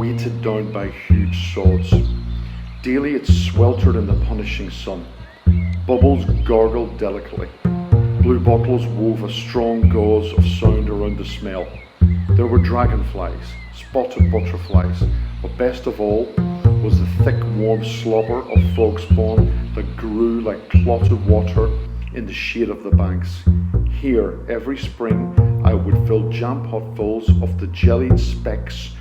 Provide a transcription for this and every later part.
weighted down by huge sods. Daily it sweltered in the punishing sun. Bubbles gargled delicately. Blue bottles wove a strong gauze of sound around the smell. There were dragonflies, spotted butterflies, but best of all was the thick warm slobber of frog spawn that grew like clotted water in the shade of the banks. Here, every spring, I would fill jam-potfuls of the jellied specks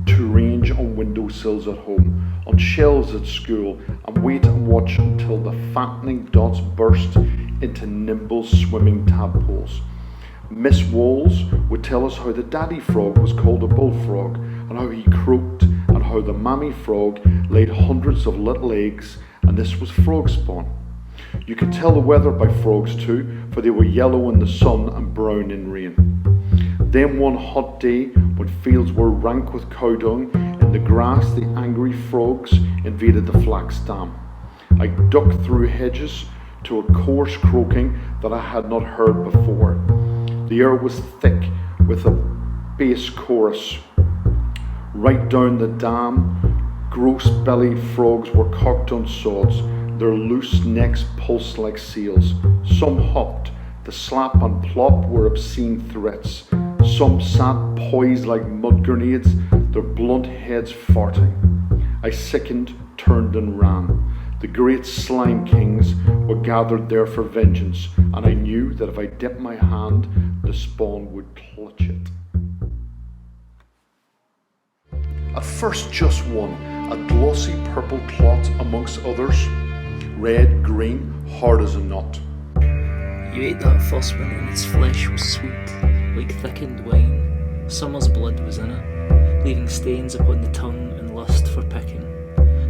to range on windowsills at home, on shelves at school, and wait and watch until the fattening dots burst into nimble swimming tadpoles. Miss Walls would tell us how the daddy frog was called a bullfrog, and how he croaked, and how the mammy frog laid hundreds of little eggs, and this was frog spawn. You could tell the weather by frogs too, for they were yellow in the sun and brown in rain. Then one hot day, when fields were rank with cow dung, in the grass the angry frogs invaded the flax dam. I ducked through hedges to a coarse croaking that I had not heard before. The air was thick with a bass chorus. Right down the dam, gross-bellied frogs were cocked on sods, their loose necks pulsed like seals. Some hopped, the slap and plop were obscene threats. Some sat poised like mud grenades, their blunt heads farting. I sickened, turned and ran. The great slime kings were gathered there for vengeance, and I knew that if I dipped my hand, the spawn would clutch it. At first just one, a glossy purple clot amongst others, red, green, hard as a knot. You ate that first one and its flesh was sweet, like thickened wine. Summer's blood was in it, leaving stains upon the tongue and lust for picking.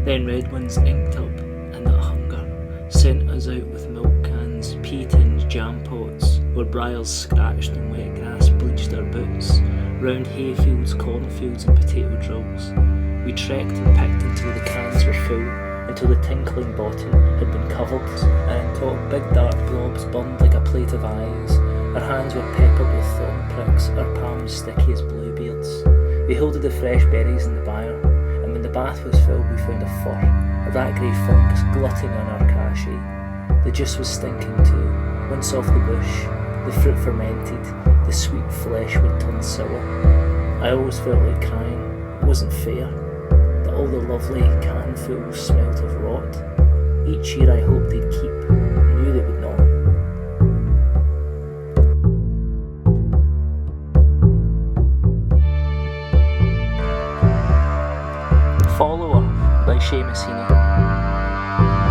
Then red ones inked up, and that hunger sent us out with milk cans, pea-tins, jam pots, where briars scratched and wet grass bleached our boots, round hayfields, cornfields and potato drills. We trekked and picked until the cans were full, until the tinkling bottom had been covered, and on top big dark blobs burned like a plate of eyes. Our hands were peppered with thorn pricks, our palms sticky as bluebeards. We holded the fresh berries in the byre, and when the bath was filled we found a fur, a rat grey fungus glutting on our cachet. The juice was stinking too. Once off the bush, the fruit fermented, the sweet flesh would turn sour. I always felt like crying. It wasn't fair that all the lovely canfuls smelt of rot. Each year I hoped they'd keep, I knew they would not. Follower by Heaney.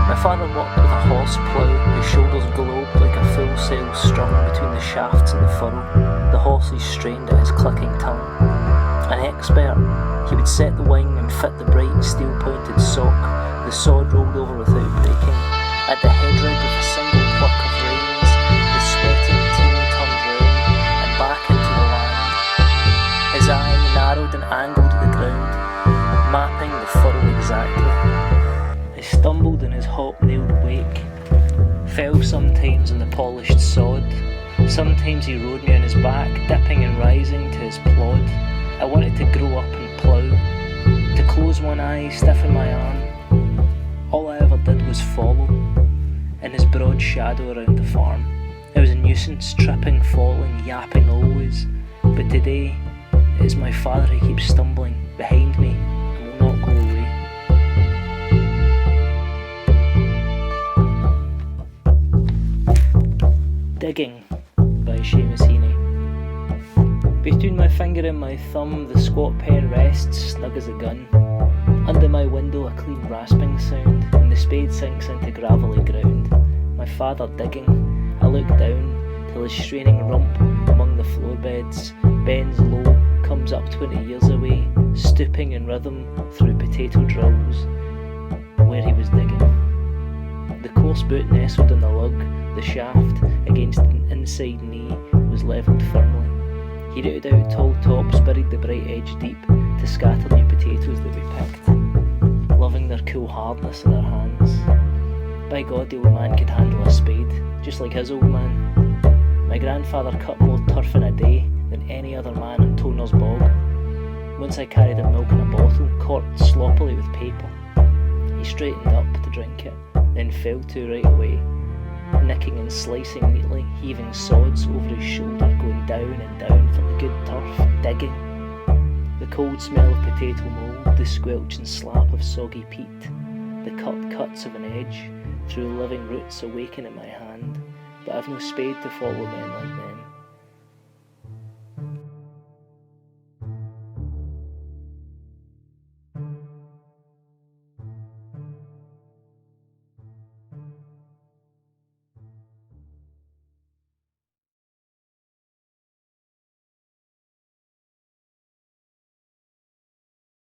My father worked with a horse plough, his shoulders globed like a full sail strung between the shafts and the furrow. The horses strained at his clicking tongue. An expert, he would set the wing and fit the bright steel-pointed sock. The sod rolled over without breaking. At the headround with a single pluck of reins, the sweating team turned round and back into the land. His eye narrowed and angled at the ground, mapping the furrow exactly. I stumbled in his hobnailed wake, fell sometimes on the polished sod. Sometimes he rode me on his back, dipping and rising to his plod. I wanted to grow up and plough, to close one eye, stiffen my arm. All I ever did was follow, in his broad shadow around the farm. It was a nuisance, tripping, falling, yapping always. But today, it is my father who keeps stumbling behind me and will not go away. Digging by Heaney. Between my finger and my thumb, the squat pen rests, snug as a gun. Under my window, a clean rasping sound, and the spade sinks into gravelly ground. My father digging. I look down, till his straining rump among the floor beds bends low, comes up 20 years away, stooping in rhythm through potato drills, where he was digging. The coarse boot nestled in the lug, the shaft, against an inside knee, was levelled firmly. He rooted out tall tops, buried the bright edge deep, to scatter new potatoes that we picked, loving their cool hardness in our hands. By God, the old man could handle a spade, just like his old man. My grandfather cut more turf in a day than any other man on Toner's Bog. Once I carried him milk in a bottle, corked sloppily with paper. He straightened up to drink it, then fell to right away, nicking and slicing neatly, heaving sods over his shoulder, going down and down for the good turf, digging. The cold smell of potato mould, the squelch and slap of soggy peat, the cuts of an edge, through living roots awaken in my hand, but I've no spade to follow men like them.